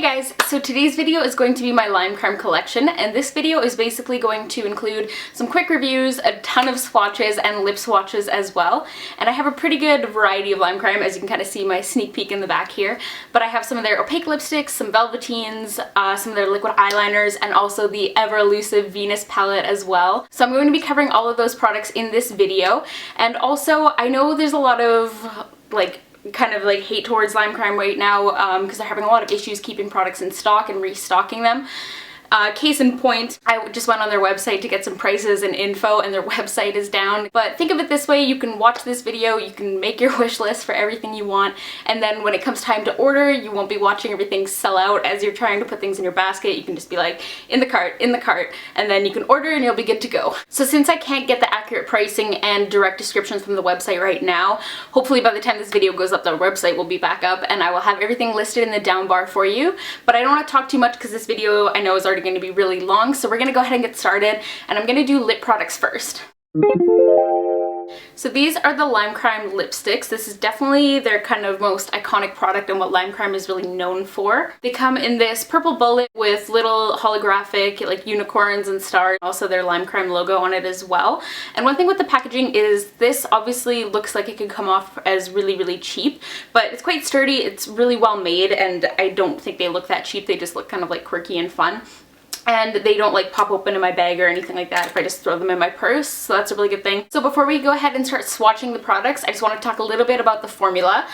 guys, so today's video is going to be my Lime Crime collection, and this video is basically going to include some quick reviews, a ton of swatches, and lip swatches as well. And I have a pretty good variety of Lime Crime, as you can kind of see my sneak peek in the back here. But I have some of their Opaque lipsticks, some Velvetines, some of their liquid eyeliners, and also the ever elusive Venus palette as well. So I'm going to be covering all of those products in this video. And also, I know there's a lot of kind of hate towards Lime Crime right now because they're having a lot of issues keeping products in stock and restocking them. Case in point, I just went on their website to get some prices and info, and their website is down. But think of it this way, you can watch this video, you can make your wish list for everything you want, and then when it comes time to order, you won't be watching everything sell out as you're trying to put things in your basket. You can just be like, in the cart, and then you can order and you'll be good to go. So since I can't get the accurate pricing and direct descriptions from the website right now, hopefully by the time this video goes up, the website will be back up and I will have everything listed in the down bar for you. But I don't want to talk too much because this video I know is already going to be really long, so we're going to go ahead and get started, and I'm going to do lip products first. So these are the Lime Crime lipsticks. This is definitely their kind of most iconic product and what Lime Crime is really known for. They come in this purple bullet with little holographic like unicorns and stars, also their Lime Crime logo on it as well. And one thing with the packaging is this obviously looks like it could come off as really, really cheap, but it's quite sturdy, it's really well made, and I don't think they look that cheap. They just look kind of like quirky and fun. And they don't like pop open in my bag or anything like that if I just throw them in my purse, so that's a really good thing. So before we go ahead and start swatching the products, I just want to talk a little bit about the formula.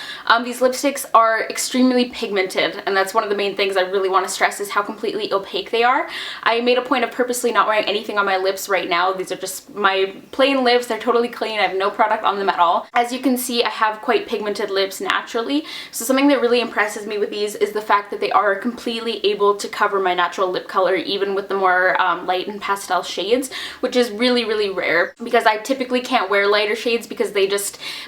These lipsticks are extremely pigmented, and that's one of the main things I really want to stress is how completely opaque they are. I made a point of purposely not wearing anything on my lips right now. These are just my plain lips. They're totally clean. I have no product on them at all. As you can see, I have quite pigmented lips naturally, so something that really impresses me with these is the fact that they are completely able to cover my natural lip color, even with the more light and pastel shades, which is really, really rare because I typically can't wear lighter shades because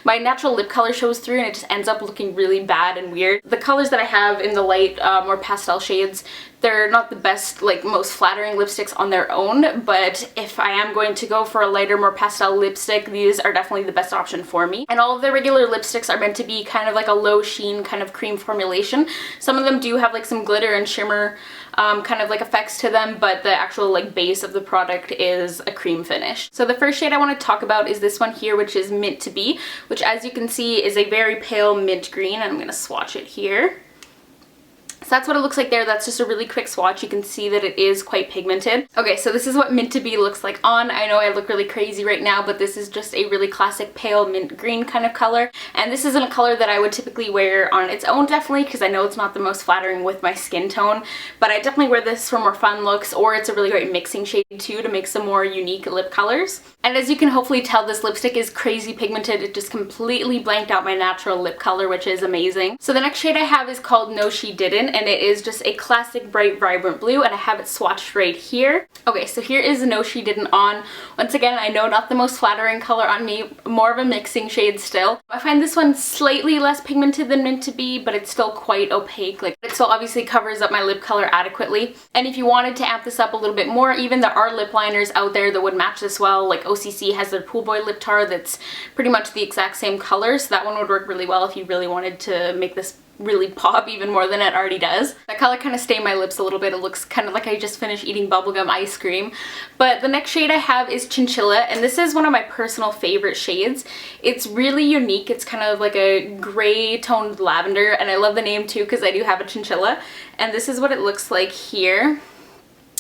my natural lip color shows through and it just ends up looking really bad and weird. The colors that I have in the light, more pastel shades, they're not the best, most flattering lipsticks on their own, but if I am going to go for a lighter, more pastel lipstick, these are definitely the best option for me. And all of the regular lipsticks are meant to be kind of like a low sheen kind of cream formulation. Some of them do have some glitter and shimmer kind of effects to them, but the actual base of the product is a cream finish. So the first shade I want to talk about is this one here, which is Mint to Be, which as you can see is a very pale mint green. I'm going to swatch it here. So that's what it looks like there. That's just a really quick swatch. You can see that it is quite pigmented. Okay, so this is what Mint to Be looks like on. I know I look really crazy right now, but this is just a really classic pale mint green kind of color. And this isn't a color that I would typically wear on its own, definitely, because I know it's not the most flattering with my skin tone. But I definitely wear this for more fun looks, or it's a really great mixing shade too to make some more unique lip colors. And as you can hopefully tell, this lipstick is crazy pigmented. It just completely blanked out my natural lip color, which is amazing. So the next shade I have is called No She Didn't, and it is just a classic bright vibrant blue, and I have it swatched right here. Okay, so here is No She Didn't on. Once again, I know not the most flattering color on me, more of a mixing shade still. I find this one slightly less pigmented than Mint to Be, but it's still quite opaque. It still obviously covers up my lip color adequately. And if you wanted to amp this up a little bit more, even there are lip liners out there that would match this well. Like OCC has their Pool Boy lip tar that's pretty much the exact same color, so that one would work really well if you really wanted to make this really pop even more than it already does. That color kind of stained my lips a little bit. It looks kind of like I just finished eating bubblegum ice cream. But the next shade I have is Chinchilla, and this is one of my personal favorite shades. It's really unique. It's kind of like a gray toned lavender, and I love the name too because I do have a chinchilla. And this is what it looks like here.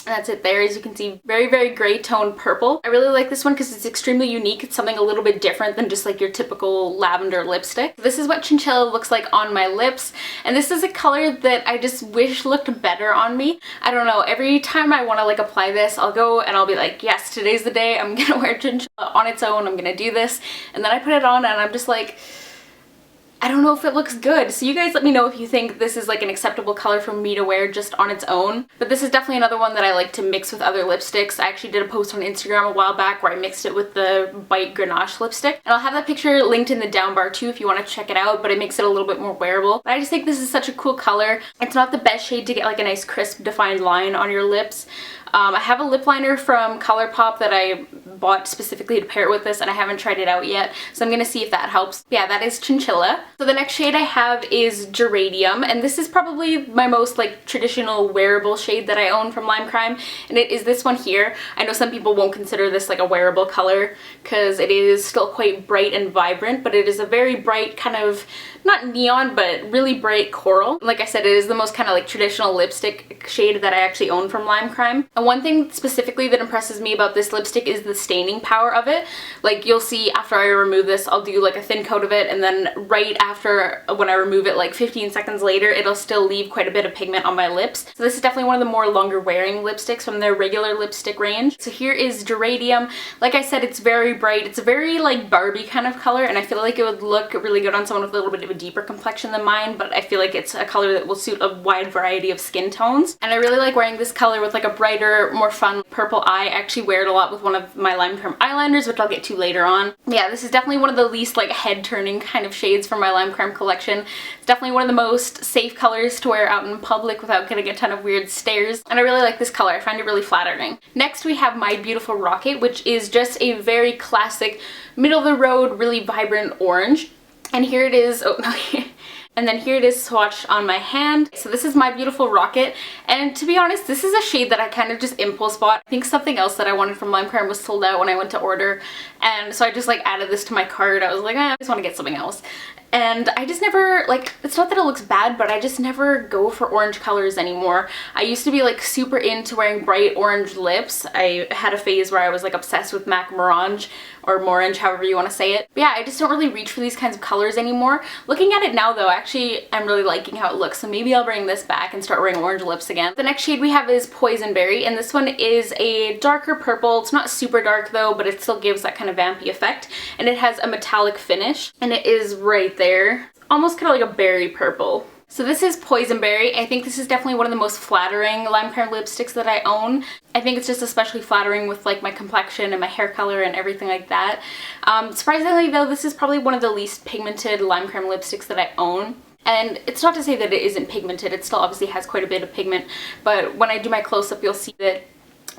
That's it there. As you can see, very, very gray toned purple. I really like this one because it's extremely unique. It's something a little bit different than just your typical lavender lipstick. This is what Chinchilla looks like on my lips, and this is a color that I just wish looked better on me. I don't know, every time I want to apply this, I'll go and I'll be like, yes, today's the day. I'm gonna wear Chinchilla on its own. I'm gonna do this. And then I put it on and I'm just like, I don't know if it looks good. So you guys let me know if you think this is an acceptable color for me to wear just on its own. But this is definitely another one that I like to mix with other lipsticks. I actually did a post on Instagram a while back where I mixed it with the Bite Granache lipstick. And I'll have that picture linked in the down bar too if you want to check it out, but it makes it a little bit more wearable. But I just think this is such a cool color. It's not the best shade to get a nice crisp defined line on your lips. I have a lip liner from ColourPop that I bought specifically to pair it with this, and I haven't tried it out yet, so I'm gonna see if that helps. Yeah, that is Chinchilla. So the next shade I have is Geranium, and this is probably my most like traditional wearable shade that I own from Lime Crime, and it is this one here. I know some people won't consider this like a wearable color because it is still quite bright and vibrant, but it is a very bright kind of, not neon, but really bright coral. Like I said, it is the most kind of like traditional lipstick shade that I actually own from Lime Crime. And one thing specifically that impresses me about this lipstick is the staining power of it. Like you'll see after I remove this, I'll do like a thin coat of it, and then right after, when I remove it, like 15 seconds later, it'll still leave quite a bit of pigment on my lips. So this is definitely one of the more longer wearing lipsticks from their regular lipstick range. So here is Geranium. Like I said, it's very bright. It's a very like Barbie kind of color, and I feel like it would look really good on someone with a little bit of a deeper complexion than mine, but I feel like it's a color that will suit a wide variety of skin tones. And I really like wearing this color with like a brighter, more fun purple eye. I actually wear it a lot with one of my Lime Crime eyeliners, which I'll get to later on. Yeah, this is definitely one of the least like head-turning kind of shades from my Lime Crime collection. It's definitely one of the most safe colors to wear out in public without getting a ton of weird stares, and I really like this color. I find it really flattering. Next we have My Beautiful Rocket, which is just a very classic, middle-of-the-road, really vibrant orange. And here it is, oh no, and then here it is swatched on my hand. So this is My Beautiful Rocket, and to be honest, this is a shade that I kind of just impulse bought. I think something else that I wanted from Lime Crime was sold out when I went to order, and so I just like added this to my cart. I was like, I just want to get something else. And I just never, like, it's not that it looks bad, but I just never go for orange colors anymore. I used to be like super into wearing bright orange lips. I had a phase where I was like obsessed with MAC Morange, or Morange, however you want to say it. But yeah, I just don't really reach for these kinds of colors anymore. Looking at it now though, actually I'm really liking how it looks, so maybe I'll bring this back and start wearing orange lips again. The next shade we have is Poisonberry, and this one is a darker purple. It's not super dark though, but it still gives that kind of vampy effect, and it has a metallic finish, and it is right there. Almost kind of like a berry purple. So this is Poisonberry. I think this is definitely one of the most flattering Lime Crime lipsticks that I own. I think it's just especially flattering with like my complexion and my hair color and everything like that. Surprisingly though, this is probably one of the least pigmented Lime Crime lipsticks that I own. And it's not to say that it isn't pigmented, it still obviously has quite a bit of pigment, but when I do my close-up you'll see that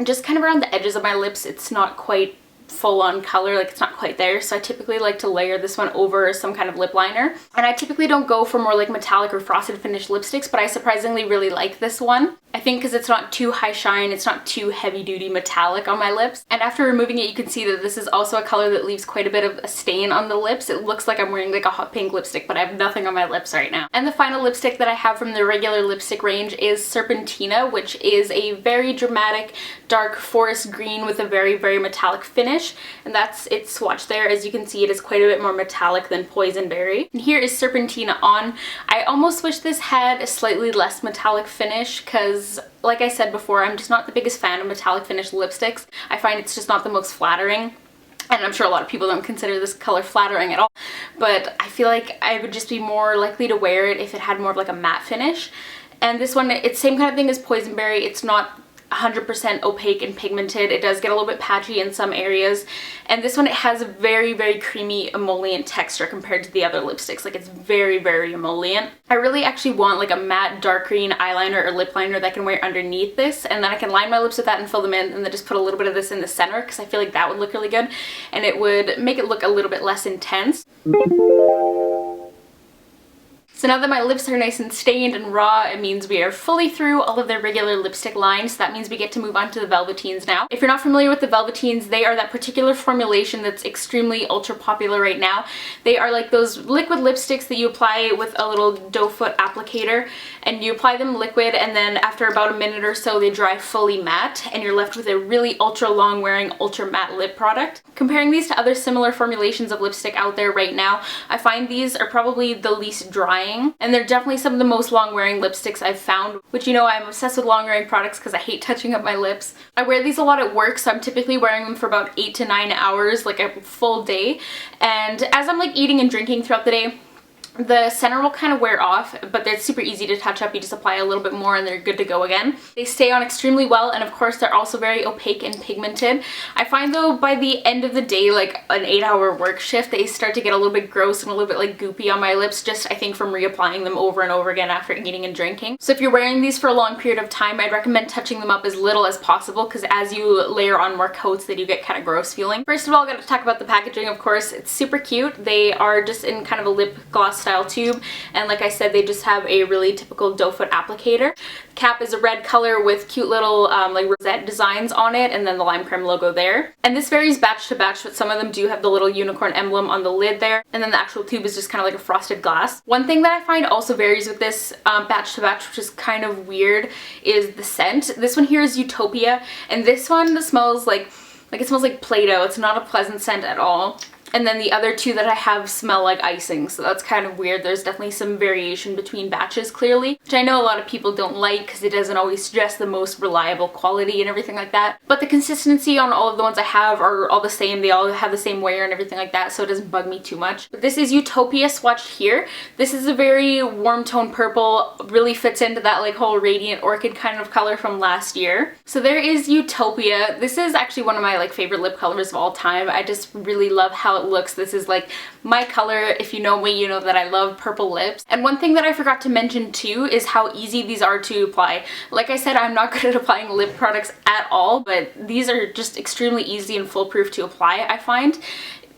just kind of around the edges of my lips it's not quite full-on color, like it's not quite there, so I typically like to layer this one over some kind of lip liner. And I typically don't go for more like metallic or frosted finish lipsticks, but I surprisingly really like this one. I think because it's not too high shine, it's not too heavy duty metallic on my lips. And after removing it, you can see that this is also a color that leaves quite a bit of a stain on the lips. It looks like I'm wearing like a hot pink lipstick, but I have nothing on my lips right now. And the final lipstick that I have from the regular lipstick range is Serpentina, which is a very dramatic dark forest green with a very, very metallic finish. And that's its swatch there. As you can see, it is quite a bit more metallic than Poisonberry. And here is Serpentina on. I almost wish this had a slightly less metallic finish because, like I said before, I'm just not the biggest fan of metallic finish lipsticks. I find it's just not the most flattering. And I'm sure a lot of people don't consider this color flattering at all. But I feel like I would just be more likely to wear it if it had more of like a matte finish. And this one, it's the same kind of thing as Poisonberry. It's not 100% opaque and pigmented. It does get a little bit patchy in some areas, and this one, it has a very, very creamy emollient texture compared to the other lipsticks. Like, it's very, very emollient. I really actually want like a matte dark green eyeliner or lip liner that I can wear underneath this, and then I can line my lips with that and fill them in, and then just put a little bit of this in the center because I feel like that would look really good and it would make it look a little bit less intense. So now that my lips are nice and stained and raw, it means we are fully through all of their regular lipstick lines. So that means we get to move on to the Velvetines now. If you're not familiar with the Velvetines, they are that particular formulation that's extremely ultra popular right now. They are like those liquid lipsticks that you apply with a little doe foot applicator, and you apply them liquid, and then after about a minute or so they dry fully matte, and you're left with a really ultra long wearing ultra matte lip product. Comparing these to other similar formulations of lipstick out there right now, I find these are probably the least drying, and they're definitely some of the most long wearing lipsticks I've found, which, you know, I'm obsessed with long wearing products because I hate touching up my lips. I wear these a lot at work, so I'm typically wearing them for about 8 to 9 hours, like a full day, and as I'm like eating and drinking throughout the day, The center will kind of wear off, but they're super easy to touch up. You just apply a little bit more and they're good to go again. They stay on extremely well, and of course they're also very opaque and pigmented. I find though by the end of the day, like an 8-hour work shift, they start to get a little bit gross and a little bit like goopy on my lips, just I think from reapplying them over and over again after eating and drinking. So if you're wearing these for a long period of time, I'd recommend touching them up as little as possible, because as you layer on more coats, they do get kind of gross feeling. First of all, I gotta talk about the packaging, of course. It's super cute. They are just in kind of a lip gloss style tube, and like I said, they just have a really typical doe foot applicator. The cap is a red color with cute little like rosette designs on it, and then the lime crime logo there. And this varies batch to batch, but some of them do have the little unicorn emblem on the lid there, and then the actual tube is just kind of like a frosted glass. One thing that I find also varies with this batch to batch, which is kind of weird, is the scent. This one here is Utopia, and this one smells like it smells like Play-Doh. It's not a pleasant scent at all. And then the other two that I have smell like icing, so that's kind of weird. There's definitely some variation between batches, clearly, which I know a lot of people don't like because it doesn't always suggest the most reliable quality and everything like that. But the consistency on all of the ones I have are all the same. They all have the same wear and everything like that, so it doesn't bug me too much. But this is Utopia swatched here. This is a very warm tone purple, really fits into that like whole radiant orchid kind of color from last year. So there is Utopia. This is actually one of my like favorite lip colors of all time. I just really love how it looks. This is like my color. If you know me, you know that I love purple lips. And one thing that I forgot to mention too is how easy these are to apply. Like I said, I'm not good at applying lip products at all, but these are just extremely easy and foolproof to apply, I find.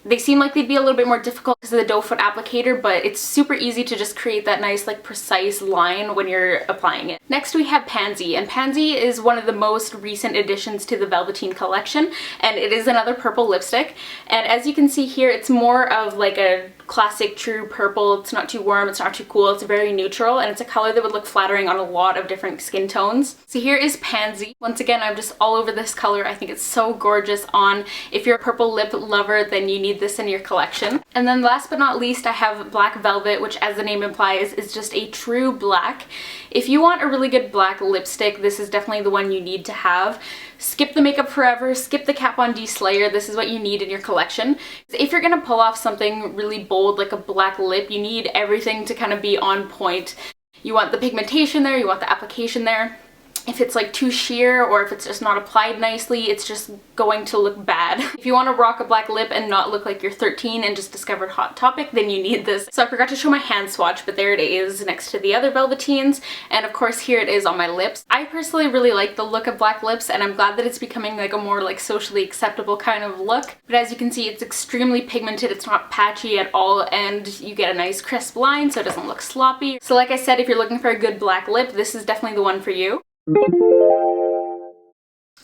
They seem like they'd be a little bit more difficult because of the doe foot applicator, but it's super easy to just create that nice like precise line when you're applying it. Next we have Pansy, and Pansy is one of the most recent additions to the Velvetine collection, and it is another purple lipstick. And as you can see here, it's more of like a classic true purple. It's not too warm, it's not too cool, it's very neutral, and it's a color that would look flattering on a lot of different skin tones. So here is Pansy. Once again, I'm just all over this color. I think it's so gorgeous on. If you're a purple lip lover, then you need this in your collection. And then last but not least, I have Black Velvet, which as the name implies is just a true black. If you want a really good black lipstick, this is definitely the one you need to have. Skip the Makeup Forever, skip the Kat Von D Slayer. This is what you need in your collection. If you're gonna pull off something really bold like a black lip, you need everything to kind of be on point. You want the pigmentation there, you want the application there. If it's like too sheer or if it's just not applied nicely, it's just going to look bad. If you want to rock a black lip and not look like you're 13 and just discovered Hot Topic, then you need this. So I forgot to show my hand swatch, but there it is next to the other Velvetines, and of course here it is on my lips. I personally really like the look of black lips, and I'm glad that it's becoming like a more like socially acceptable kind of look. But as you can see, it's extremely pigmented, it's not patchy at all, and you get a nice crisp line so it doesn't look sloppy. So like I said, if you're looking for a good black lip, this is definitely the one for you.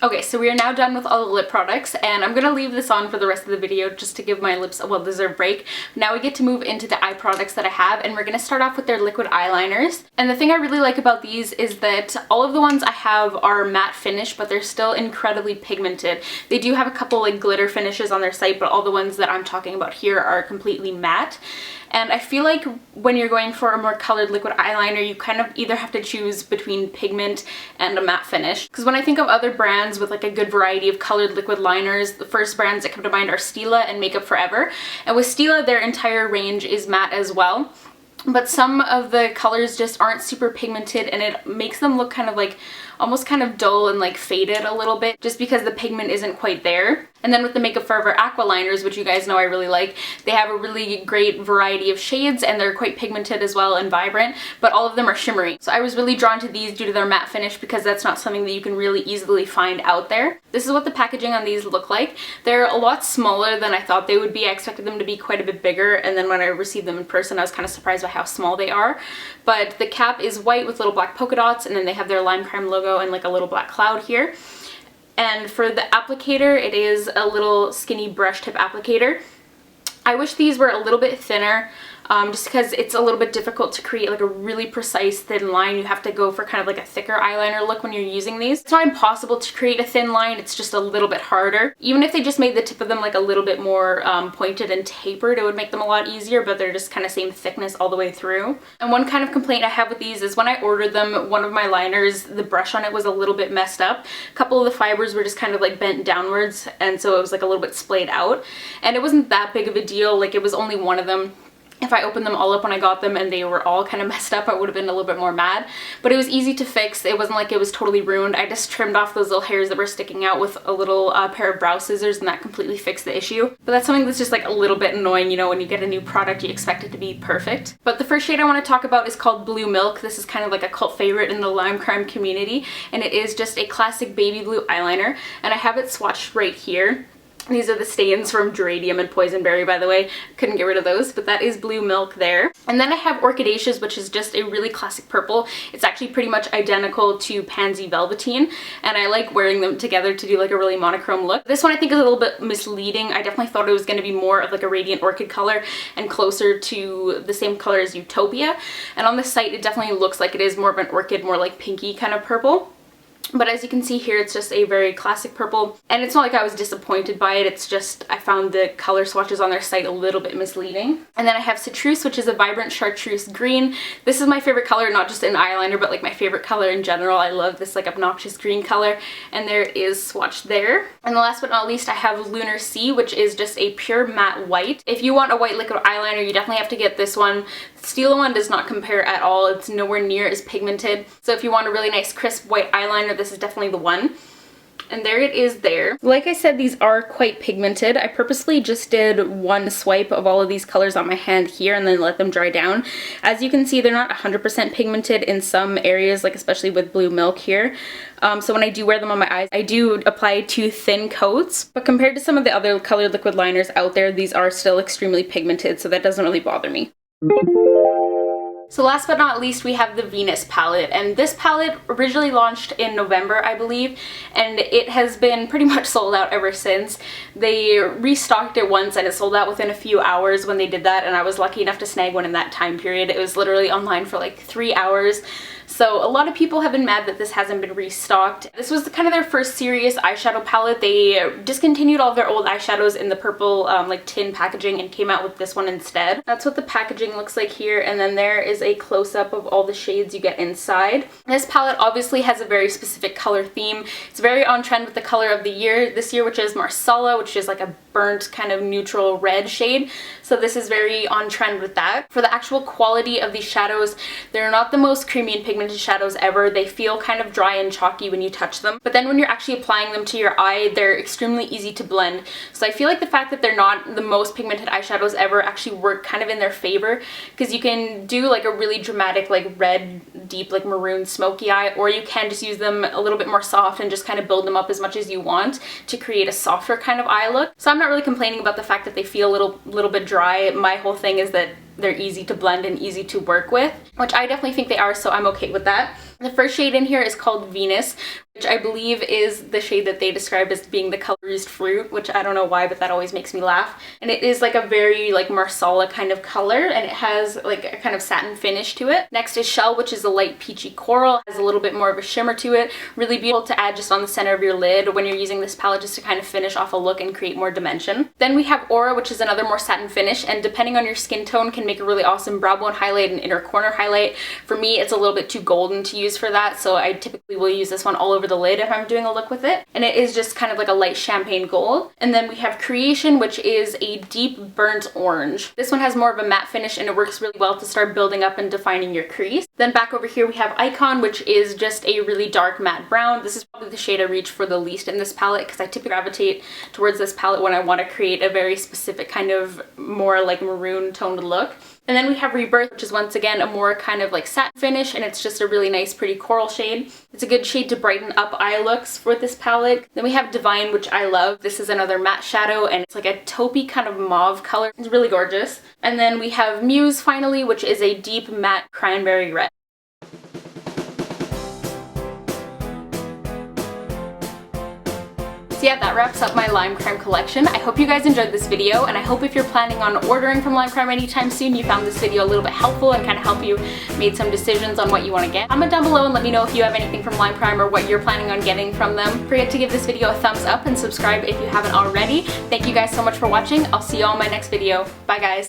Okay, so we are now done with all the lip products, and I'm gonna leave this on for the rest of the video just to give my lips a well-deserved break. Now we get to move into the eye products that I have, and we're gonna start off with their liquid eyeliners. And the thing I really like about these is that all of the ones I have are matte finish, but they're still incredibly pigmented. They do have a couple like glitter finishes on their site, but all the ones that I'm talking about here are completely matte. And I feel like when you're going for a more colored liquid eyeliner, you kind of either have to choose between pigment and a matte finish. Because when I think of other brands with like a good variety of colored liquid liners, the first brands that come to mind are Stila and Makeup Forever. And with Stila, their entire range is matte as well. But some of the colors just aren't super pigmented, and it makes them look kind of like almost kind of dull and like faded a little bit just because the pigment isn't quite there. And then with the Makeup Forever Aqua liners, which you guys know I really like, they have a really great variety of shades, and they're quite pigmented as well and vibrant, but all of them are shimmery. So I was really drawn to these due to their matte finish because that's not something that you can really easily find out there. This is what the packaging on these look like. They're a lot smaller than I thought they would be. I expected them to be quite a bit bigger, and then when I received them in person, I was kind of surprised by how small they are. But the cap is white with little black polka dots, and then they have their lime crime logo and like a little black cloud here. And for the applicator, it is a little skinny brush tip applicator. I wish these were a little bit thinner, just because it's a little bit difficult to create like a really precise thin line. You have to go for kind of like a thicker eyeliner look when you're using these. It's not impossible to create a thin line, it's just a little bit harder. Even if they just made the tip of them like a little bit more pointed and tapered, it would make them a lot easier, but they're just kind of same thickness all the way through. And one kind of complaint I have with these is when I ordered them, one of my liners, the brush on it was a little bit messed up. A couple of the fibers were just kind of like bent downwards, and so it was like a little bit splayed out. And it wasn't that big of a deal, like it was only one of them. If I opened them all up when I got them and they were all kind of messed up, I would have been a little bit more mad. But it was easy to fix. It wasn't like it was totally ruined. I just trimmed off those little hairs that were sticking out with a little pair of brow scissors, and that completely fixed the issue. But that's something that's just like a little bit annoying, you know, when you get a new product, you expect it to be perfect. But the first shade I want to talk about is called Blue Milk. This is kind of like a cult favorite in the lime crime community, and it is just a classic baby blue eyeliner, and I have it swatched right here. These are the stains from Geranium and Poisonberry, by the way. Couldn't get rid of those, but that is Blue Milk there. And then I have Orchidaceous, which is just a really classic purple. It's actually pretty much identical to Pansy Velvetine, and I like wearing them together to do like a really monochrome look. This one I think is a little bit misleading. I definitely thought it was going to be more of like a radiant orchid color and closer to the same color as Utopia. And on the site, it definitely looks like it is more of an orchid, more like pinky kind of purple. But as you can see here, it's just a very classic purple, and it's not like I was disappointed by it, it's just I found the color swatches on their site a little bit misleading. And then I have Citrus, which is a vibrant chartreuse green. This is my favorite color, not just in eyeliner, but like my favorite color in general. I love this like obnoxious green color, and there it is swatched there. And last but not least, I have Lunar Sea, which is just a pure matte white. If you want a white liquid eyeliner, you definitely have to get this one. The Stila one does not compare at all. It's nowhere near as pigmented. So if you want a really nice crisp white eyeliner, this is definitely the one. And there it is there. Like I said, these are quite pigmented. I purposely just did one swipe of all of these colors on my hand here and then let them dry down. As you can see, they're not 100% pigmented in some areas, like especially with Blue Milk here. So when I do wear them on my eyes, I do apply 2 thin coats. But compared to some of the other colored liquid liners out there, these are still extremely pigmented, so that doesn't really bother me. So last but not least, we have the Venus palette, and this palette originally launched in November, I believe, and it has been pretty much sold out ever since. They restocked it once and it sold out within a few hours when they did that, and I was lucky enough to snag one in that time period. It was literally online for like 3 hours. So a lot of people have been mad that this hasn't been restocked. This was kind of their first serious eyeshadow palette. They discontinued all of their old eyeshadows in the purple like tin packaging and came out with this one instead. That's what the packaging looks like here, and then there is a close-up of all the shades you get inside. This palette obviously has a very specific color theme. It's very on trend with the color of the year this year, which is Marsala, which is like a burnt kind of neutral red shade. So this is very on trend with that. For the actual quality of these shadows, they're not the most creamy and pigmented shadows ever. They feel kind of dry and chalky when you touch them, but then when you're actually applying them to your eye, they're extremely easy to blend. So I feel like the fact that they're not the most pigmented eyeshadows ever actually work kind of in their favor, because you can do like a really dramatic like red, deep like maroon smoky eye, or you can just use them a little bit more soft and just kind of build them up as much as you want to create a softer kind of eye look. So I'm not really complaining about the fact that they feel a little bit dry. My whole thing is that they're easy to blend and easy to work with, which I definitely think they are, so I'm okay with that. The first shade in here is called Venus, which I believe is the shade that they describe as being the color used fruit, which I don't know why, but that always makes me laugh. And it is like a very like Marsala kind of color, and it has like a kind of satin finish to it. Next is Shell, which is a light peachy coral, has a little bit more of a shimmer to it. Really beautiful to add just on the center of your lid when you're using this palette, just to kind of finish off a look and create more dimension. Then we have Aura, which is another more satin finish, and depending on your skin tone can make a really awesome brow bone highlight and inner corner highlight. For me, it's a little bit too golden to use for that, so I typically will use this one all over the lid if I'm doing a look with it. And it is just kind of like a light champagne gold. And then we have Creation, which is a deep burnt orange. This one has more of a matte finish, and it works really well to start building up and defining your crease. Then back over here we have Icon, which is just a really dark matte brown. This is probably the shade I reach for the least in this palette, because I typically gravitate towards this palette when I want to create a very specific kind of more like maroon toned look. And then we have Rebirth, which is once again a more kind of like satin finish, and it's just a really nice pretty coral shade. It's a good shade to brighten up eye looks for this palette. Then we have Divine, which I love. This is another matte shadow, and it's like a taupey kind of mauve color. It's really gorgeous. And then we have Muse finally, which is a deep matte cranberry red. So yeah, that wraps up my Lime Crime collection. I hope you guys enjoyed this video, and I hope if you're planning on ordering from Lime Crime anytime soon, you found this video a little bit helpful and kind of help you made some decisions on what you want to get. Comment down below and let me know if you have anything from Lime Crime or what you're planning on getting from them. Don't forget to give this video a thumbs up and subscribe if you haven't already. Thank you guys so much for watching. I'll see you all in my next video. Bye guys.